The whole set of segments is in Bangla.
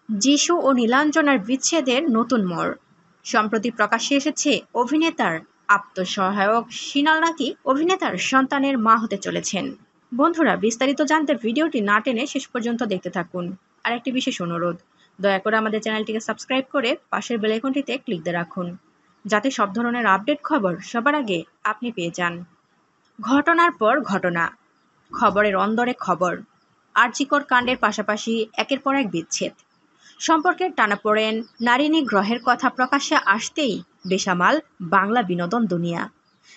যিশু ও নীলাঞ্জনার বিচ্ছেদের নতুন মোড়। সম্প্রতি প্রকাশ্যে এসেছে অভিনেতার আত্মসহায়ক সিনাল নাকি অভিনেতার সন্তানের মা হতে চলেছেন। বন্ধুরা, বিস্তারিত জানতে ভিডিওটি না টেনে শেষ পর্যন্ত দেখতে থাকুন। আর একটি বিশেষ অনুরোধ, দয়া করে আমাদের চ্যানেলটিকে সাবস্ক্রাইব করে পাশের বেল আইকনটিতে ক্লিক দিয়ে রাখুন, যাতে সব ধরনের আপডেট খবর সবার আগে আপনি পেয়ে যান। ঘটনার পর ঘটনা, খবরের অন্দরে খবর। আরজিকর কাণ্ডের পাশাপাশি একের পর এক বিচ্ছেদ, সম্পর্কের টানাপোড়েন, নারী নিগ্রহের কথা প্রকাশ্যে আসতেই বেসামাল বাংলা বিনোদন দুনিয়া।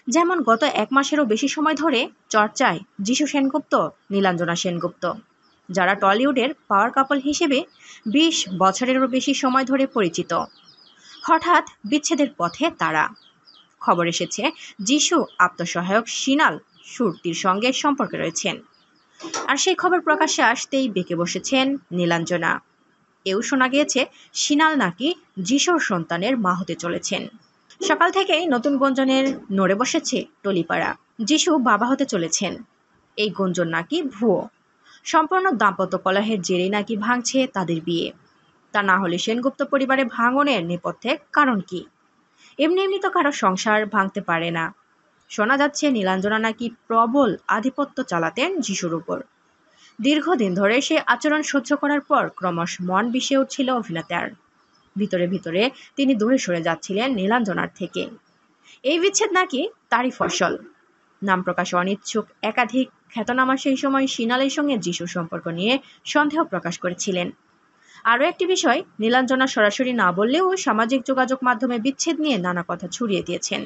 যেমন গত এক মাসেরও বেশি সময় ধরে চর্চায় যিশু সেনগুপ্ত, নীলাঞ্জনা সেনগুপ্ত, যারা টলিউডের পাওয়ার কাপল হিসেবে 20 বছরেরও বেশি সময় ধরে পরিচিত। হঠাৎ বিচ্ছেদের পথে তারা। খবর এসেছে যিশু আত্মসহায়ক সিনাল সুরতির সঙ্গে সম্পর্কে রয়েছেন। আর সেই খবর প্রকাশ্যে আসতেই বেঁকে বসেছেন নীলাঞ্জনা। এও শোনা গিয়েছে সিনাল নাকি যিশুর সন্তানের মা হতে চলেছেন। সকাল থেকেই নতুন গুঞ্জনের নড়ে বসেছে টলিপাড়া। যিশু বাবা হতে চলেছেন, এই গুঞ্জন নাকি ভুয়ো। সম্পূর্ণ দাম্পত্য কলহের জেরে নাকি ভাঙছে তাদের বিয়ে। তা না হলে সেনগুপ্ত পরিবারে ভাঙনের নেপথ্যে কারণ কি? এমনি তো কারো সংসার ভাঙতে পারে না। শোনা যাচ্ছে নীলাঞ্জনা নাকি প্রবল আধিপত্য চালাতেন যিশুর উপর। দীর্ঘদিন ধরে সে আচরণ সহ্য করার পর ক্রমশ মন বিষে উঠছিল অভিনেতার। ভিতরে ভিতরে তিনি দূরে সরে যাচ্ছিলেন নীলাঞ্জনার থেকে। এই বিচ্ছেদ নাকি তারই ফসল। নাম প্রকাশে অনিচ্ছুক একাধিক খ্যাতনামা সেই সময় সিনালের সঙ্গে যিশুর সম্পর্ক নিয়ে সন্দেহ প্রকাশ করেছিলেন। আরও একটি বিষয়, নীলাঞ্জনা সরাসরি না বললেও সামাজিক যোগাযোগ মাধ্যমে বিচ্ছেদ নিয়ে নানা কথা ছড়িয়ে দিয়েছেন।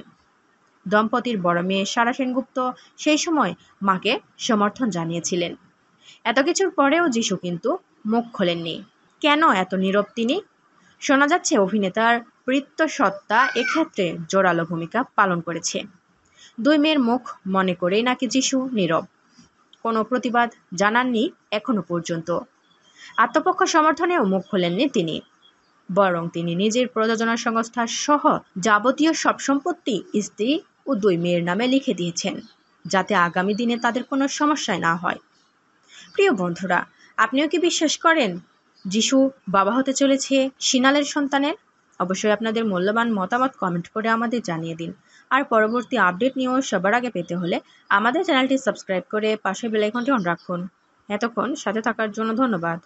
দম্পতির বড় মেয়ে সারা সেনগুপ্ত সেই সময় মাকে সমর্থন জানিয়েছিলেন। এত কিছুর পরেও যিশু কিন্তু মুখ খোলেননি। কেন এত নীরব তিনি? শোনা যাচ্ছে অভিনেতার বৃত্তসত্তা এক্ষেত্রে জোরালো ভূমিকা পালন করেছে। 2 মেয়ের মুখ মনে করেই নাকি যিশু নীরব, কোনো প্রতিবাদ জানাননি এখনো পর্যন্ত। আত্মপক্ষ সমর্থনেও মুখ খোলেননি তিনি, বরং তিনি নিজের প্রযোজনা সংস্থা সহ যাবতীয় সব সম্পত্তি স্ত্রী ও 2 মেয়ের নামে লিখে দিয়েছেন, যাতে আগামী দিনে তাদের কোনো সমস্যায় না হয়। প্রিয় বন্ধুরা, আপনিও কি বিশ্বাস করেন যিশু বাবা হতে চলেছে সিনালের সন্তানের? অবশ্যই আপনাদের মূল্যবান মতামত কমেন্ট করে আমাদের জানিয়ে দিন। আর পরবর্তী আপডেট নিয়েও সবার আগে পেতে হলে আমাদের চ্যানেলটি সাবস্ক্রাইব করে পাশের বেল আইকনটি অন রাখুন। এতক্ষণ সাথে থাকার জন্য ধন্যবাদ।